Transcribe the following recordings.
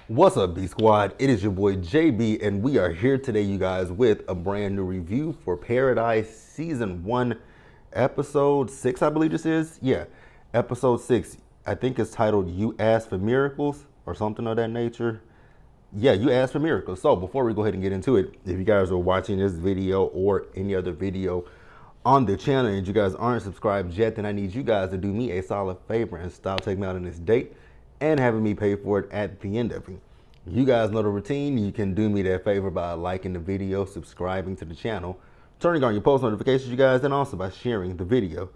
What's up, B Squad? It is your boy JB, and we are here today, you guys, with a brand new review for Paradise Season 1, Episode 6, I believe this is. Yeah, Episode 6. I think it's titled You Asked for Miracles or something of that nature. Yeah, You Asked for Miracles. So before we go ahead and get into it, if you guys are watching this video or any other video on the channel and you guys aren't subscribed yet, then I need you guys to do me a solid favor and stop taking me out on this date and having me pay for it at the end of it. You guys know the routine. You can do me that favor by liking the video, subscribing to the channel, turning on your post notifications, you guys, and also by sharing the video.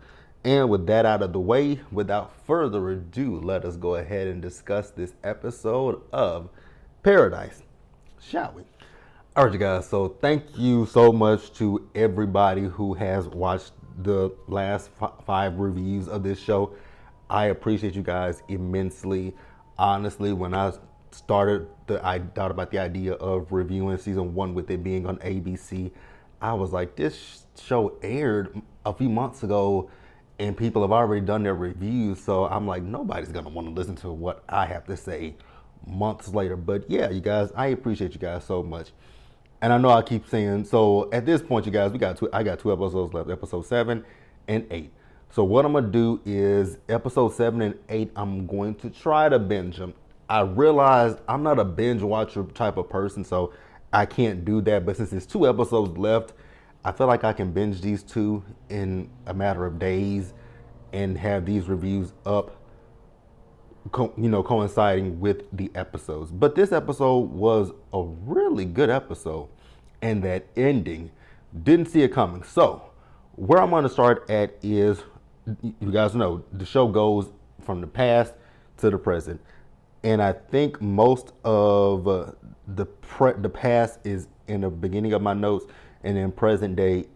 And with that out of the way, without further ado, let us go ahead and discuss this episode of Paradise, shall we? All right, you guys, so thank you so much to everybody who has watched the last 5 reviews of this show. I appreciate you guys immensely. Honestly, when I started, I thought about the idea of reviewing season 1 with it being on ABC. I was like, this show aired a few months ago and people have already done their reviews. So I'm like, nobody's going to want to listen to what I have to say months later. But yeah, you guys, I appreciate you guys so much. And I know I keep saying, so at this point, you guys, I got 2 episodes left, episode 7 and 8. So what I'm gonna do is episode 7 and 8, I'm going to try to binge them. I realize I'm not a binge watcher type of person, so I can't do that. But since there's 2 episodes left, I feel like I can binge these 2 in a matter of days and have these reviews up, coinciding with the episodes. But this episode was a really good episode, and that ending, didn't see it coming. So where I'm going to start at is, you guys know the show goes from the past to the present, and I think most of the past is in the beginning of my notes, and then present day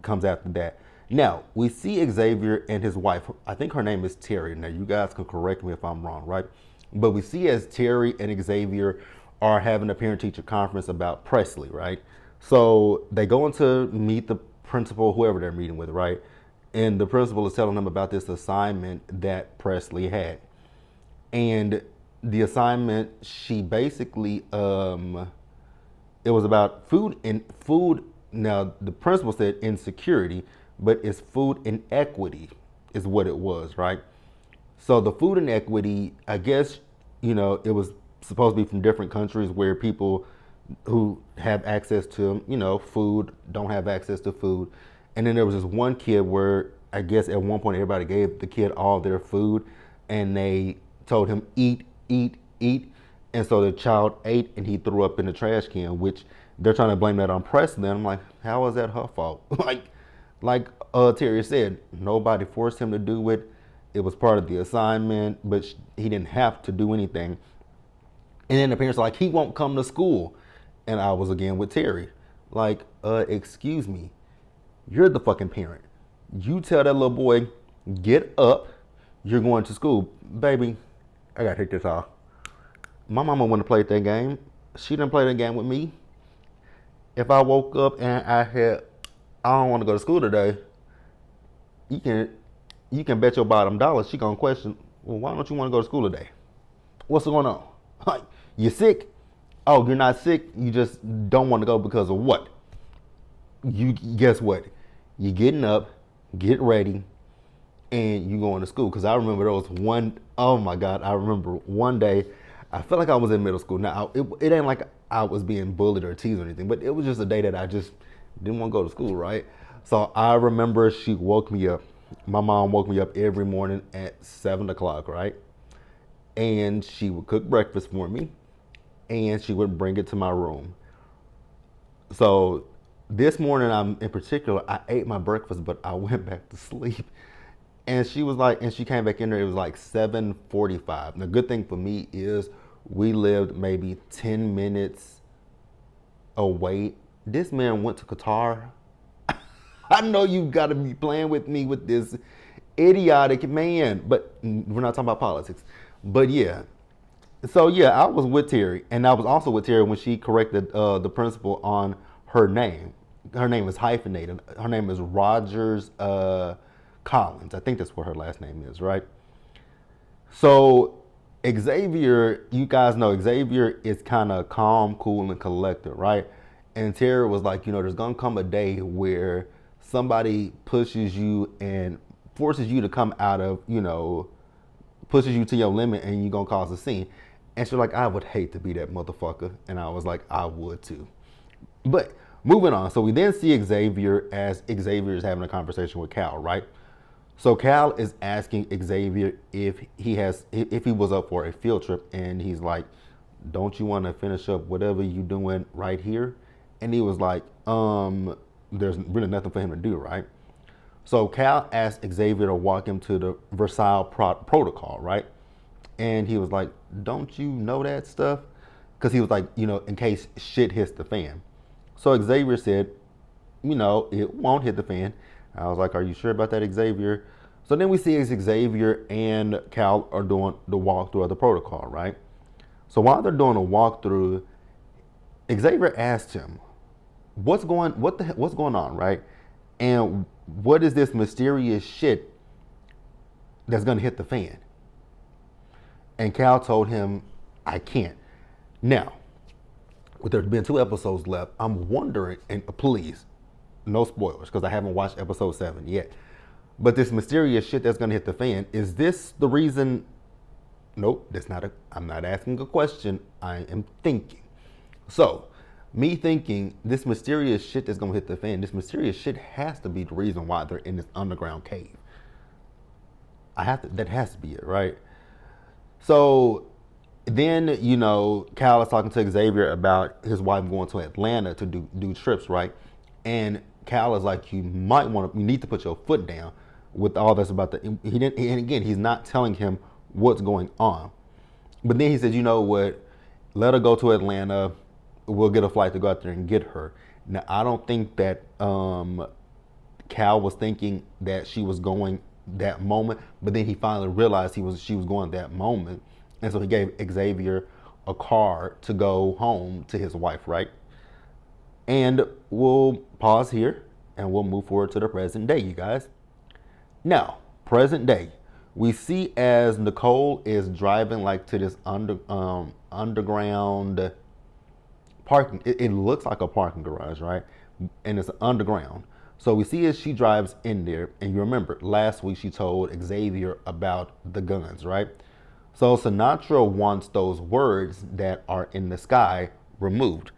comes after that. Now, we see Xavier and his wife. I think her name is Terry. Now, you guys can correct me if I'm wrong, right? But we see as Terry and Xavier are having a parent-teacher conference about Presley, right? So they go in to meet the principal, whoever they're meeting with, right? And the principal is telling them about this assignment that Presley had. And the assignment, she basically, it was about food. Now, the principal said insecurity, but it's food inequity is what it was, right? So the food inequity, I guess, it was supposed to be from different countries where people who have access to, food don't have access to food. And then there was this one kid where I guess at one point everybody gave the kid all their food and they told him eat, eat, eat. And so the child ate and he threw up in the trash can, which they're trying to blame that on Presley. I'm like, how is that her fault? Like Terry said, nobody forced him to do it. It was part of the assignment, but he didn't have to do anything. And then the parents are like, he won't come to school. And I was again with Terry. Like, excuse me, you're the fucking parent. You tell that little boy, get up, you're going to school. Baby, I gotta take this off. My mama wouldn't have played that game. She didn't play that game with me. If I woke up and I don't want to go to school today, you can bet your bottom dollar she gonna question, well, why don't you want to go to school today? What's going on? Like, you sick? Oh, you're not sick, you just don't want to go because of what? You guess what? You getting up, get ready, and you going to school. Because I remember there was oh my God, I remember one day, I felt like I was in middle school. Now, it ain't like I was being bullied or teased or anything, but it was just a day that I just didn't want to go to school, right? So I remember she woke me up. My mom woke me up every morning at 7 o'clock, right? And she would cook breakfast for me and she would bring it to my room. So this morning, in particular, I ate my breakfast, but I went back to sleep. And she was like, and she came back in there, it was like 7:45. The good thing for me is we lived maybe 10 minutes away. This man went to Qatar. I know you got to be playing with me with this idiotic man, but we're not talking about politics. But yeah, so yeah, I was with Terry, and I was also with Terry when she corrected the principal on her name. Her name is hyphenated. Her name is Rogers Collins. I think that's what her last name is, right? So Xavier, you guys know Xavier is kind of calm, cool, and collected, right? And Terry was like, there's gonna come a day where somebody pushes you and forces you to come out of, pushes you to your limit, and you're gonna cause a scene. And she's like, I would hate to be that motherfucker. And I was like, I would too. But moving on. So we then see Xavier as Xavier is having a conversation with Cal, right? So Cal is asking Xavier if he was up for a field trip, and he's like, "Don't you want to finish up whatever you doing right here?" And he was like, there's really nothing for him to do, right? So Cal asked Xavier to walk him to the Versailles Protocol, right? And he was like, "Don't you know that stuff?" Because he was like, in case shit hits the fan. So Xavier said, it won't hit the fan. I was like, are you sure about that, Xavier? So then we see Xavier and Cal are doing the walkthrough of the protocol, right? So while they're doing a walkthrough, Xavier asked him, what's going on, right? And what is this mysterious shit that's gonna hit the fan? And Cal told him, I can't. Now, with there been 2 episodes left, I'm wondering, and please, no spoilers, because I haven't watched episode 7 yet. But this mysterious shit that's gonna hit the fan, is this the reason? Nope, I'm not asking a question, I am thinking. So, me thinking this mysterious shit that's gonna hit the fan, this mysterious shit has to be the reason why they're in this underground cave. That has to be it, right? So then, Cal is talking to Xavier about his wife going to Atlanta to do trips, right? And Cal is like, you need to put your foot down with all this about he didn't, and again, he's not telling him what's going on. But then he says, you know what, let her go to Atlanta. We'll get a flight to go out there and get her. Now, I don't think that Cal was thinking that she was going that moment, but then he finally realized she was going that moment. And so he gave Xavier a car to go home to his wife, right? And we'll pause here and we'll move forward to the present day, you guys. Now, present day, we see as Nicole is driving like to this underground parking. It looks like a parking garage, right? And it's underground. So we see as she drives in there, and you remember last week she told Xavier about the guns, right? So Sinatra wants those words that are in the sky removed.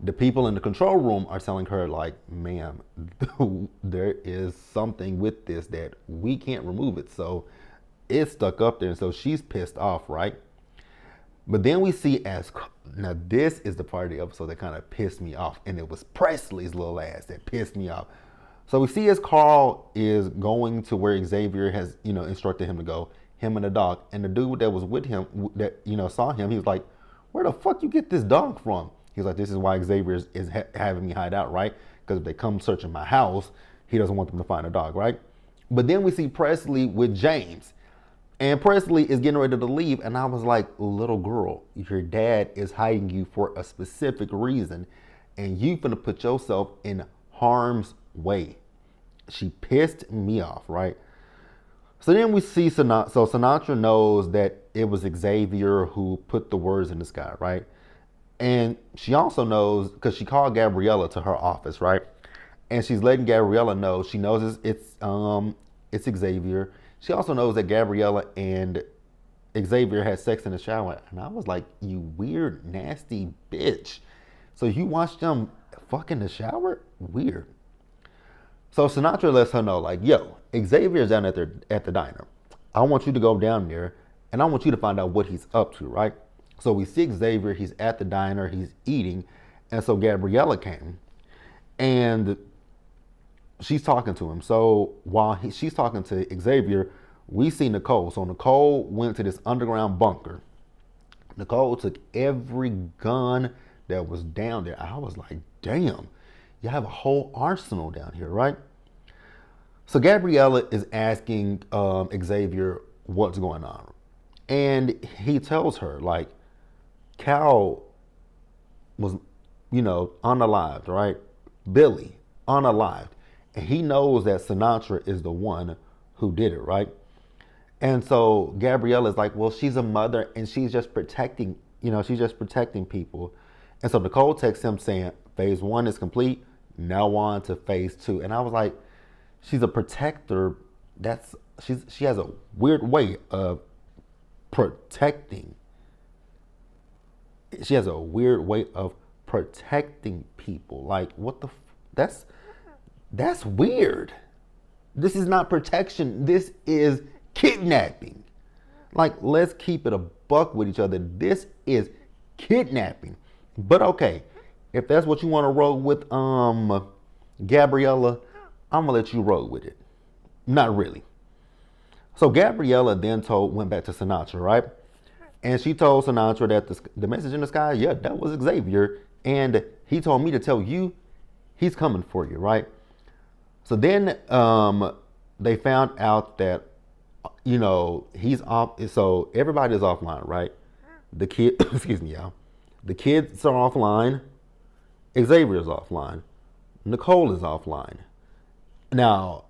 The people in the control room are telling her, like, ma'am, there is something with this that we can't remove it. So it's stuck up there. And so she's pissed off, right? But then we see now this is the part of the episode that kind of pissed me off. And it was Presley's little ass that pissed me off. So we see as Carl is going to where Xavier has, instructed him to go, him and the dog. And the dude that was with him, that, saw him, he was like, where the fuck you get this dog from? He's like, this is why Xavier is having me hide out, right? Because if they come searching my house, he doesn't want them to find a dog, right? But then we see Presley with James. And Presley is getting ready to leave. And I was like, little girl, your dad is hiding you for a specific reason. And you finna put yourself in harm's way. She pissed me off, right? So then we see Sinatra. So Sinatra knows that it was Xavier who put the words in the sky, right? And she also knows, because she called Gabriella to her office, right? And she's letting Gabriella know. She knows it's Xavier. She also knows that Gabriella and Xavier had sex in the shower. And I was like, you weird, nasty bitch. So you watched them fuck in the shower? Weird. So Sinatra lets her know, like, yo, Xavier's down at the diner. I want you to go down there, and I want you to find out what he's up to, right? So we see Xavier, he's at the diner, he's eating, and so Gabriella came, and she's talking to him. So while she's talking to Xavier, we see Nicole. So Nicole went to this underground bunker. Nicole took every gun that was down there. I was like, damn, you have a whole arsenal down here, right? So Gabriella is asking Xavier what's going on. And he tells her, like, Cal was, unalived, right? Billy, unalived. And he knows that Sinatra is the one who did it, right? And so Gabrielle is like, well, she's a mother and she's just protecting, she's just protecting people. And so Nicole texts him saying, phase one is complete. Now on to phase two. And I was like, she's a protector. She has a weird way of protecting. She has a weird way of protecting people. Like, what the? That's weird. This is not protection. This is kidnapping. Like, let's keep it a buck with each other. This is kidnapping. But okay, if that's what you want to roll with, Gabriella, I'm gonna let you roll with it. Not really. So Gabriella then went back to Sinatra, right? And she told Sinatra that the message in the sky, yeah, that was Xavier, and he told me to tell you, he's coming for you, right? So then they found out that, he's off. So everybody is offline, right? The kid, excuse me, y'all. The kids are offline. Xavier's offline. Nicole is offline. Now,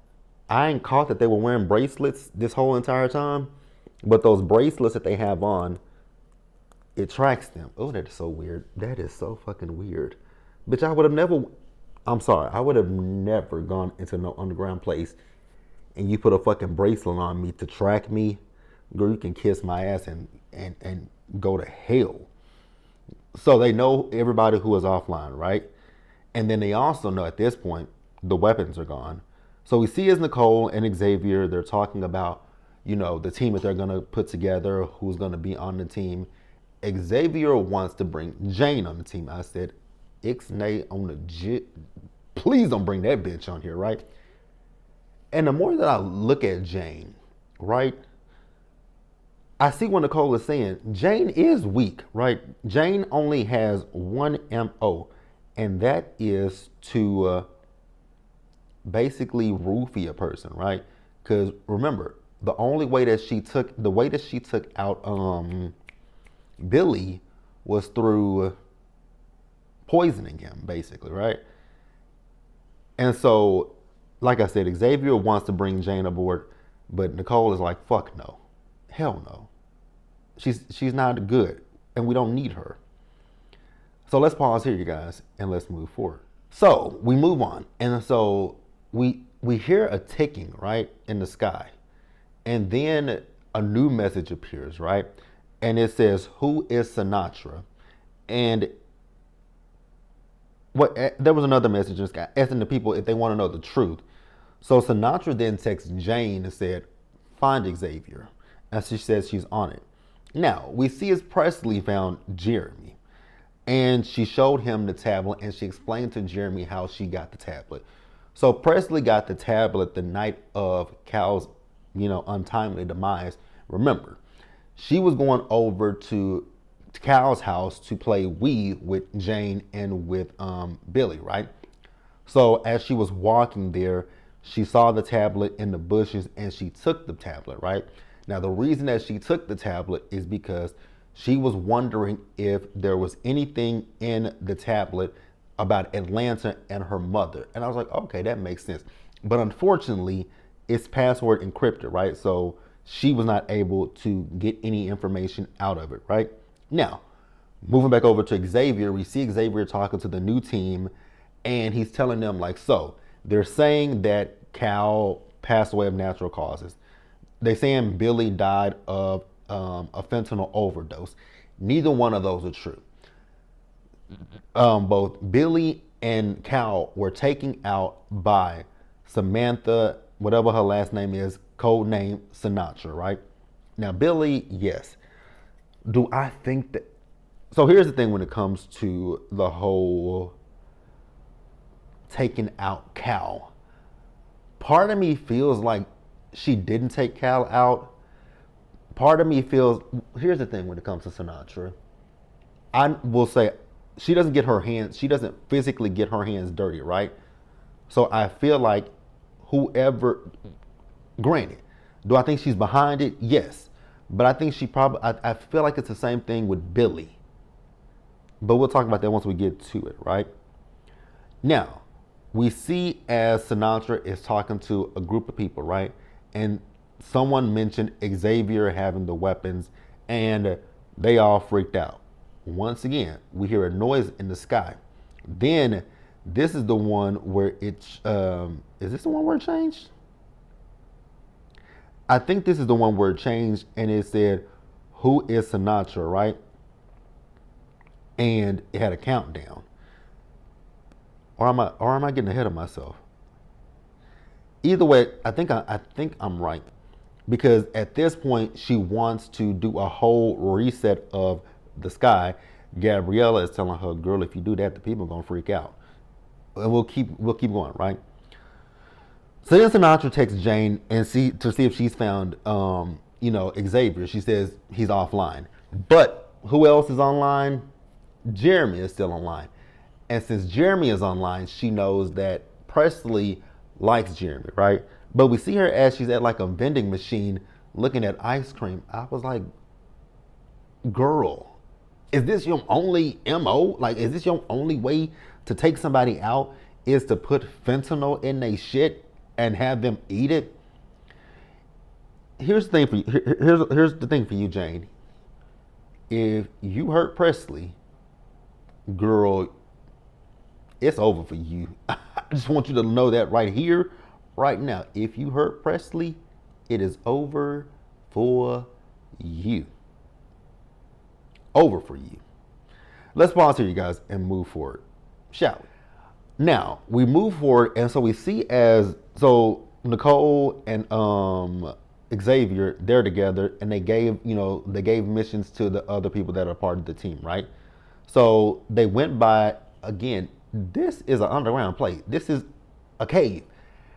I ain't caught that they were wearing bracelets this whole entire time, but those bracelets that they have on, it tracks them. Oh, that is so weird. That is so fucking weird. Bitch, I would have never gone into no underground place and you put a fucking bracelet on me to track me. Girl, you can kiss my ass and go to hell. So they know everybody who is offline, right? And then they also know at this point, the weapons are gone. So we see as Nicole and Xavier, they're talking about, the team that they're going to put together, who's going to be on the team. Xavier wants to bring Jane on the team. I said, Ixnay on the please don't bring that bitch on here, right? And the more that I look at Jane, right, I see what Nicole is saying. Jane is weak, right? Jane only has one MO, and that is to basically roofie a person, right? Because remember, the way that she took out Billy was through poisoning him, basically, right? And so, like I said, Xavier wants to bring Jane aboard, but Nicole is like, fuck no. Hell no. She's not good, and we don't need her. So let's pause here, you guys, and let's move forward. So we move on, and so we hear a ticking, right, in the sky, and then a new message appears, right, and it says, "Who is Sinatra?" And there was another message in the sky asking the people if they want to know the truth. So Sinatra then texts Jane and said, "Find Xavier," and she says she's on it. Now we see as Presley found Jeremy, and she showed him the tablet, and she explained to Jeremy how she got the tablet. So Presley got the tablet the night of Cal's, untimely demise. Remember, she was going over to Cal's house to play Wii with Jane and with Billy, right? So as she was walking there, she saw the tablet in the bushes and she took the tablet, right? Now, the reason that she took the tablet is because she was wondering if there was anything in the tablet about Atlanta and her mother. And I was like, okay, that makes sense. But unfortunately, it's password encrypted, right? So she was not able to get any information out of it, right? Now, moving back over to Xavier, we see Xavier talking to the new team, and he's telling them, like, so they're saying that Cal passed away of natural causes. They're saying Billy died of a fentanyl overdose. Neither one of those are true. Both Billy and Cal were taken out by Samantha, whatever her last name is, code name Sinatra, right? Now, Billy, yes. Do I think that? So here's the thing when it comes to the whole taking out Cal. Part of me feels like she didn't take Cal out. Part of me feels, here's the thing when it comes to Sinatra. I will say she doesn't physically get her hands dirty, right? So I feel like granted, do I think she's behind it? Yes. But I think I feel like it's the same thing with Billy. But we'll talk about that once we get to it, right? Now, we see as Sinatra is talking to a group of people, right? And someone mentioned Xavier having the weapons, and they all freaked out. Once again, we hear a noise in the sky. Then this is the one where it's is this the one where it changed? I think this is the one where it changed and it said, "Who is Sinatra?" Right? And it had a countdown. Or am I getting ahead of myself? Either way, I think I'm right because at this point she wants to do a whole reset of the sky. Gabriella is telling her, "Girl, if you do that, the people are gonna freak out." And we'll keep going, right? So then Sinatra texts Jane and see if she's found Xavier. She says he's offline. But who else is online? Jeremy is still online. And since Jeremy is online, she knows that Presley likes Jeremy, right? But we see her as she's at like a vending machine looking at ice cream. I was like, girl, is this your only MO? Like, is this your only way to take somebody out is to put fentanyl in their shit and have them eat it? Here's the thing for you. Here's the thing for you, Jane. If you hurt Presley, girl, it's over for you. I just want you to know that right here, right now. If you hurt Presley, it is over for you. Over for you. Let's pause here, you guys, and move forward, shall we? Now we move forward, and so we see so Nicole and Xavier, they're together, and they gave missions to the other people that are part of the team, right? So they went by again. This is an underground place. This is a cave.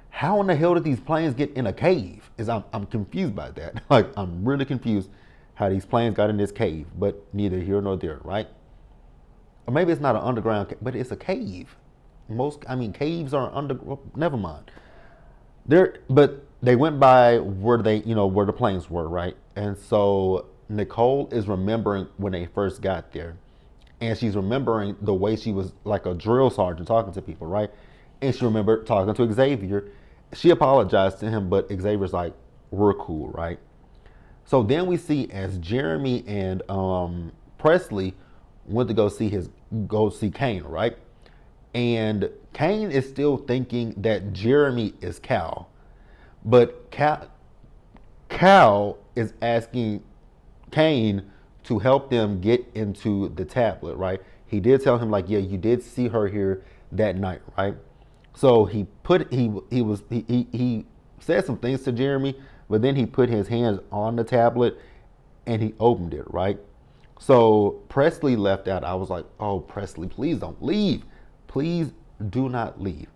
How in the hell did these planes get in a cave? I'm confused by that. Like, I'm really confused how these planes got in this cave, but neither here nor there, right? Or maybe it's not an underground cave, but it's a cave. Caves are well, never mind. But they went by where where the planes were, right? And so Nicole is remembering when they first got there. And she's remembering the way she was like a drill sergeant talking to people, right? And she remembered talking to Xavier. She apologized to him, but Xavier's like, "We're cool," right? So then we see as Jeremy and Presley went to go see Kane, right? And Kane is still thinking that Jeremy is Cal, but Cal is asking Kane to help them get into the tablet, right? He did tell him, like, yeah, you did see her here that night, right? So he said some things to Jeremy, but then he put his hands on the tablet and he opened it, right? So Presley left out. I was like, oh, Presley, please don't leave. Please do not leave.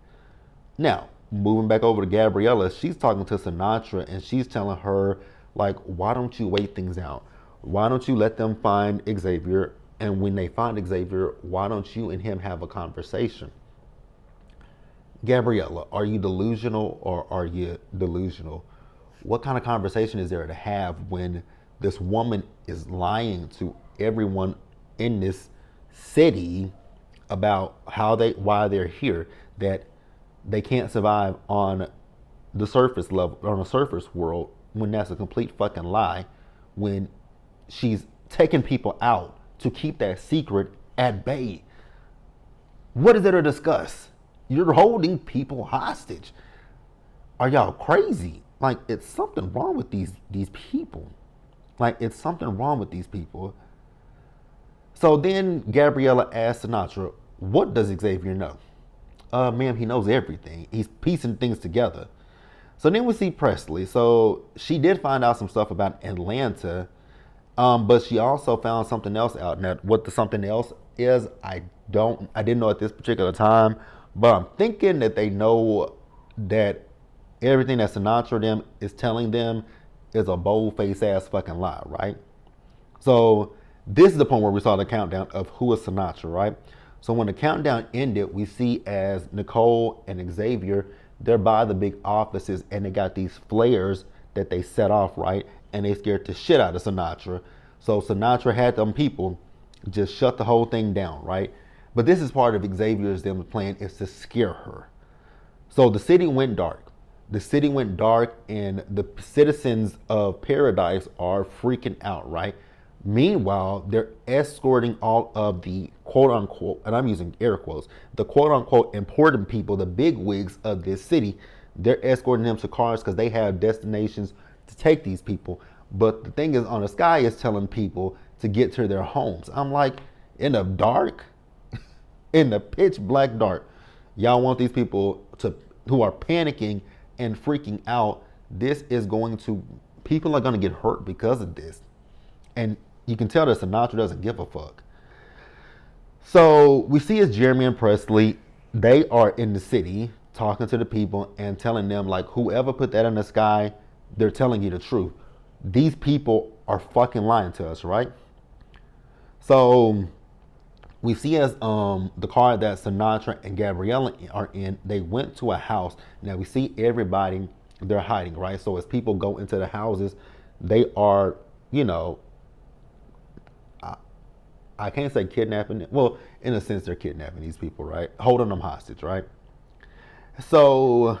Now, moving back over to Gabriella, she's talking to Sinatra and she's telling her, like, why don't you wait things out? Why don't you let them find Xavier? And when they find Xavier, why don't you and him have a conversation? Gabriella, are you delusional or are you delusional? What kind of conversation is there to have when this woman is lying to everyone in this city about why they're here, that they can't survive on the surface level, on a surface world, when that's a complete fucking lie, when she's taking people out to keep that secret at bay? What is there to discuss? You're holding people hostage. Are y'all crazy? Like, it's something wrong with these people. Like, it's something wrong with these people. So then Gabriella asked Sinatra, what does Xavier know? Ma'am, he knows everything. He's piecing things together. So then we see Presley. So she did find out some stuff about Atlanta, but she also found something else out. Now, what the something else is, I didn't know at this particular time, but I'm thinking that they know that everything that Sinatra them is telling them is a bold-faced ass fucking lie, right? So this is the point where we saw the countdown of who is Sinatra, right? So when the countdown ended, we see as Nicole and Xavier, they're by the big offices and they got these flares that they set off, right? And they scared the shit out of Sinatra. So Sinatra had them people just shut the whole thing down, right? But this is part of Xavier's them plan, is to scare her. So the city went dark. The city went dark, and the citizens of paradise are freaking out, right? Meanwhile, they're escorting all of the quote unquote, and I'm using air quotes, the quote unquote important people, the big wigs of this city. They're escorting them to cars because they have destinations to take these people. But the thing is, on the sky is telling people to get to their homes. I'm like, in the dark, in the pitch black dark, y'all want these people to who are panicking and freaking out. This is going to, people are going to get hurt because of this. And you can tell that Sinatra doesn't give a fuck. So we see as Jeremy and Presley, they are in the city talking to the people and telling them, like, whoever put that in the sky, they're telling you the truth. These people are fucking lying to us, right? So we see as the car that Sinatra and Gabriella are in, they went to a house. Now we see everybody, they're hiding, right? So as people go into the houses, they are, you know, I can't say kidnapping. Well, in a sense, they're kidnapping these people, right? Holding them hostage, right? So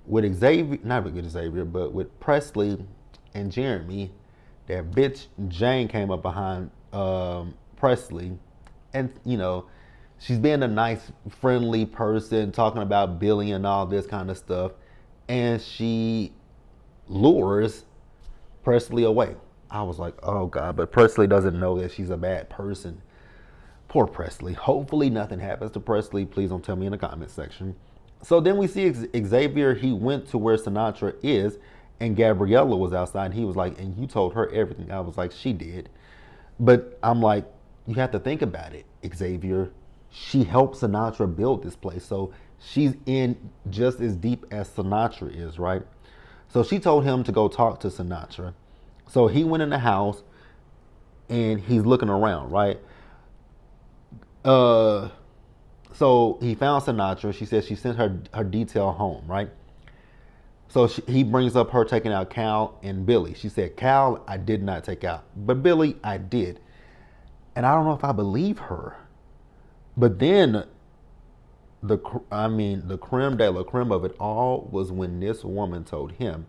with Xavier, not with Xavier, but with Presley and Jeremy, that bitch Jane came up behind Presley, and you know, she's being a nice, friendly person, talking about Billy and all this kind of stuff, and she lures Presley away. I was like, oh God, but Presley doesn't know that she's a bad person. Poor Presley. Hopefully nothing happens to Presley. Please don't tell me in the comment section. So then we see Xavier, he went to where Sinatra is, and Gabriella was outside, and he was like, and you told her everything. I was like, she did. But I'm like, you have to think about it, Xavier. She helped Sinatra build this place. So she's in just as deep as Sinatra is, right? So she told him to go talk to Sinatra. So he went in the house and he's looking around, right? So he found Sinatra. She said she sent her detail home, right? So he brings up her taking out Cal and Billy. She said, Cal, I did not take out, but Billy, I did. And I don't know if I believe her. But then the creme de la creme of it all was when this woman told him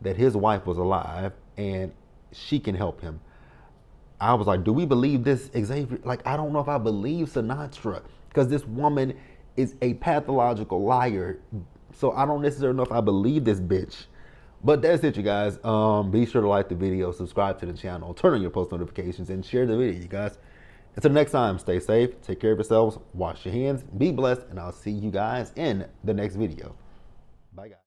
that his wife was alive and she can help him. I was like, do we believe this, Xavier? Like, I don't know if I believe Sinatra, because this woman is a pathological liar. So I don't necessarily know if I believe this bitch. But that's it, you guys. Be sure to like the video, subscribe to the channel, turn on your post notifications, and share the video, you guys. Until next time, stay safe, take care of yourselves, wash your hands, be blessed, and I'll see you guys in the next video. Bye, guys.